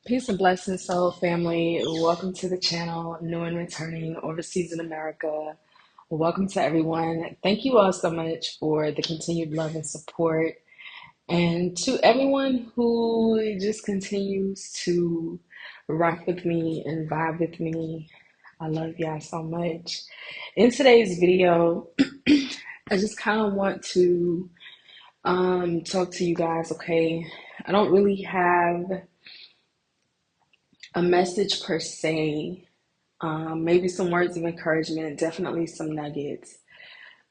Peace and blessings, soul family. Welcome to the channel, new and returning overseas in America. Welcome to everyone. Thank you all so much for the continued love and support. And to everyone who just continues to rock with me and vibe with me, I love y'all so much. In today's video, I just kind of want to talk to you guys, okay? I don't really have a message per se. Maybe some words of encouragement, definitely some nuggets,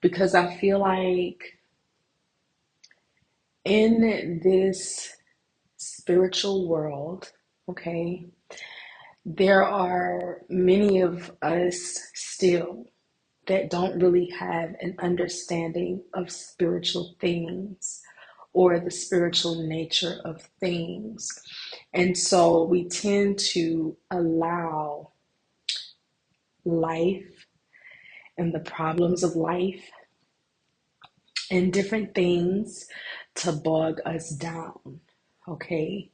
because I feel like in this spiritual world, okay, there are many of us still that don't really have an understanding of spiritual things or the spiritual nature of things. And so we tend to allow life and the problems of life and different things to bog us down, okay?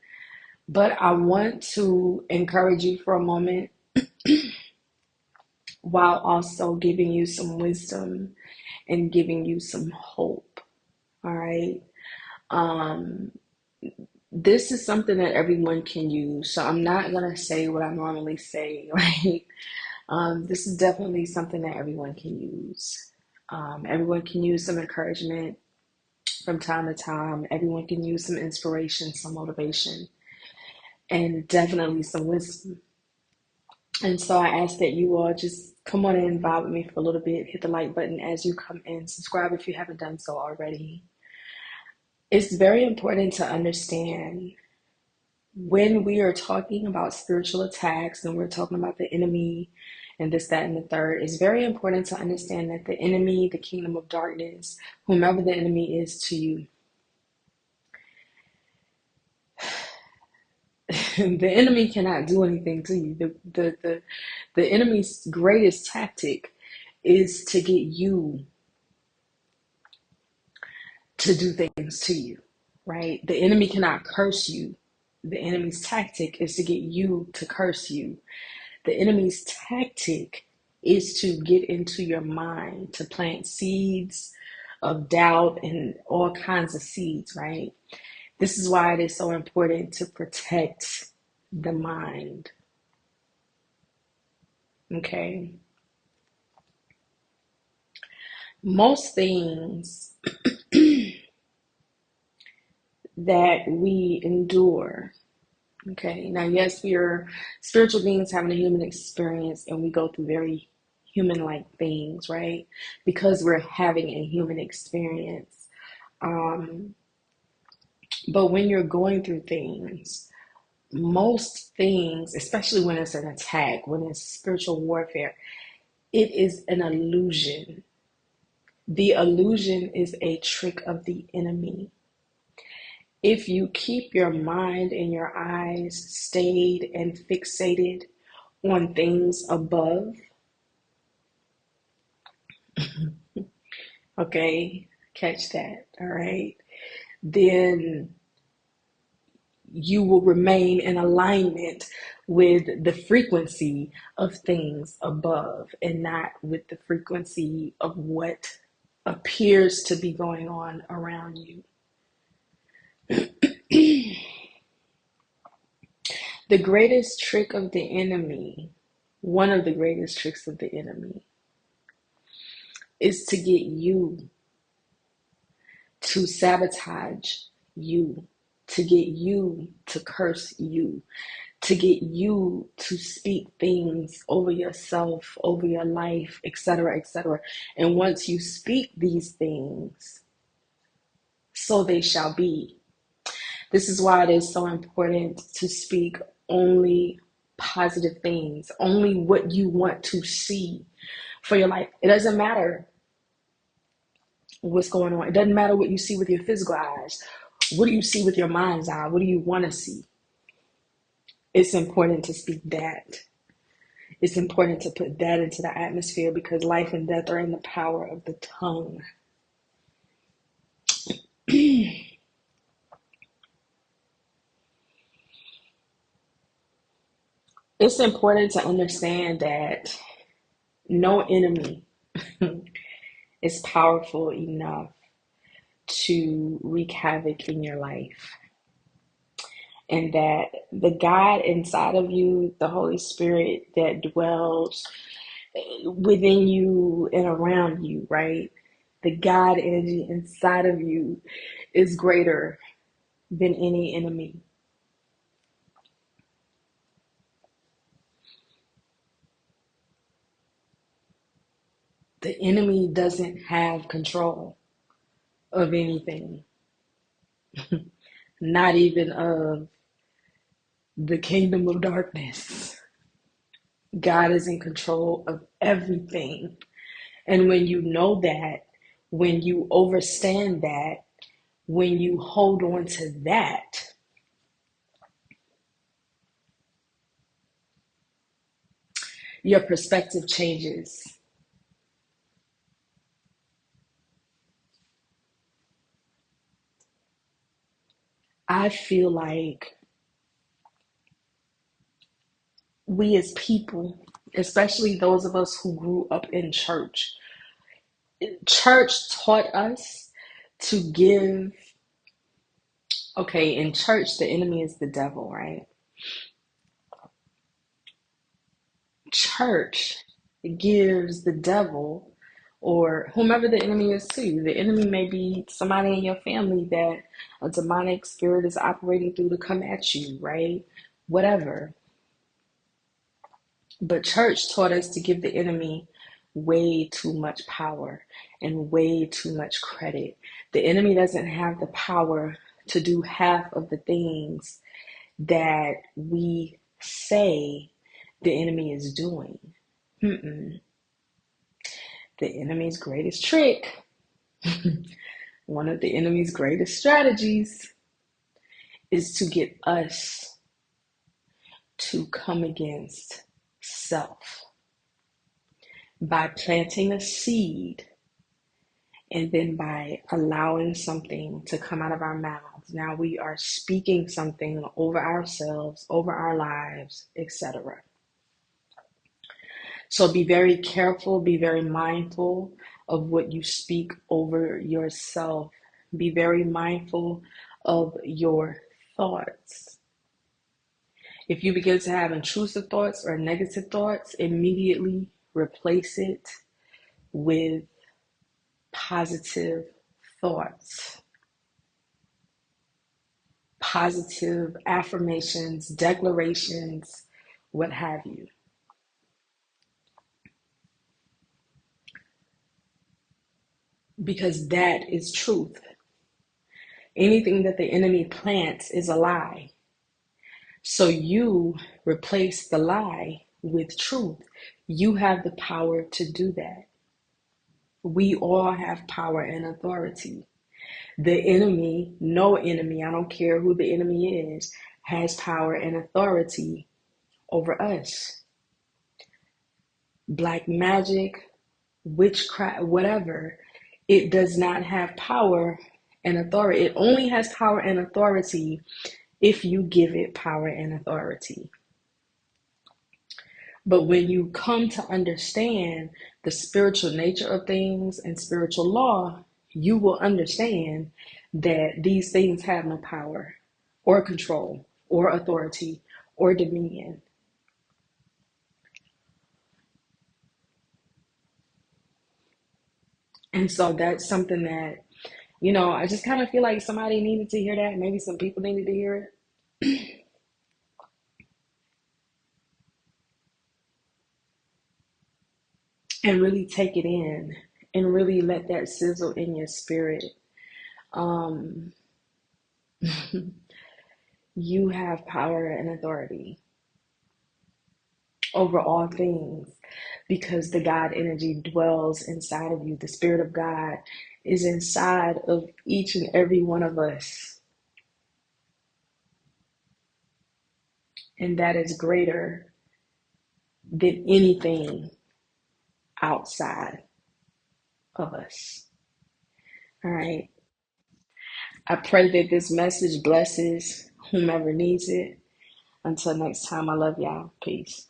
But I want to encourage you for a moment while also giving you some wisdom and giving you some hope, all right? Um, this is something that everyone can use, so I'm not gonna say what I normally say, right? This is definitely something that everyone can use. Everyone can use some encouragement from time to time. Everyone can use some inspiration, some motivation, and definitely some wisdom. And so I ask that you all just come on in and vibe with me for a little bit. Hit the like button as you come in. Subscribe if you haven't done so already. It's very important to understand when we are talking about spiritual attacks and we're talking about the enemy and this, that, and the third, it's very important to understand that the enemy, the kingdom of darkness, whomever the enemy is to you, the enemy cannot do anything to you. The enemy's greatest tactic is to get you to do things to you, right? The enemy cannot curse you. The enemy's tactic is to get you to curse you. The enemy's tactic is to get into your mind, to plant seeds of doubt and all kinds of seeds, right? This is why it is so important to protect the mind, okay? Most things that we endure, okay, now, yes, we are spiritual beings having a human experience and we go through very human like things, right? Because we're having a human experience. Um, but when you're going through things, most things, especially when it's an attack, when it's spiritual warfare, it is an illusion. The illusion is a trick of the enemy. If you keep your mind and your eyes stayed and fixated on things above, okay, catch that, all right, then you will remain in alignment with the frequency of things above and not with the frequency of what appears to be going on around you. The greatest trick of the enemy, one of the greatest tricks of the enemy, is to get you to sabotage you, to get you to curse you, to get you to speak things over yourself, over your life, etc., etc. And once you speak these things, so they shall be. This is why it is so important to speak only positive things, only what you want to see for your life. It doesn't matter what's going on. It doesn't matter what you see with your physical eyes. What do you see with your mind's eye? What do you want to see? It's important to speak that. It's important to put that into the atmosphere because life and death are in the power of the tongue. It's important to understand that no enemy is powerful enough to wreak havoc in your life. And that the God inside of you, the Holy Spirit that dwells within you and around you, right? The God energy inside of you is greater than any enemy. The enemy doesn't have control of anything, not even of the kingdom of darkness. God is in control of everything. And when you know that, when you understand that, when you hold on to that, your perspective changes. I feel like we as people, especially those of us who grew up in church taught us to give, okay, in church, the enemy is the devil, right? Church gives the devil or whomever the enemy is to you. The enemy may be somebody in your family that a demonic spirit is operating through to come at you, right? Whatever. But church taught us to give the enemy way too much power and way too much credit. The enemy doesn't have the power to do half of the things that we say the enemy is doing. Mm-mm. The enemy's greatest trick, one of the enemy's greatest strategies, is to get us to come against self by planting a seed and then by allowing something to come out of our mouths. Now we are speaking something over ourselves, over our lives, etc. So be very careful, be very mindful of what you speak over yourself. Be very mindful of your thoughts. If you begin to have intrusive thoughts or negative thoughts, immediately replace it with positive thoughts, positive affirmations, declarations, what have you. Because that is truth. Anything that the enemy plants is a lie. So you replace the lie with truth. You have the power to do that. We all have power and authority. The enemy, no enemy, I don't care who the enemy is, has power and authority over us. Black magic, witchcraft, whatever, it does not have power and authority. It only has power and authority if you give it power and authority. But when you come to understand the spiritual nature of things and spiritual law, you will understand that these things have no power or control or authority or dominion. And so that's something that, I just kind of feel like somebody needed to hear that. Maybe some people needed to hear it and really take it in and really let that sizzle in your spirit. Um, you have power and authority over all things because the God energy dwells inside of you. The Spirit of God is inside of each and every one of us. And that is greater than anything outside of us. All right. I pray that this message blesses whomever needs it. Until next time, I love y'all. Peace.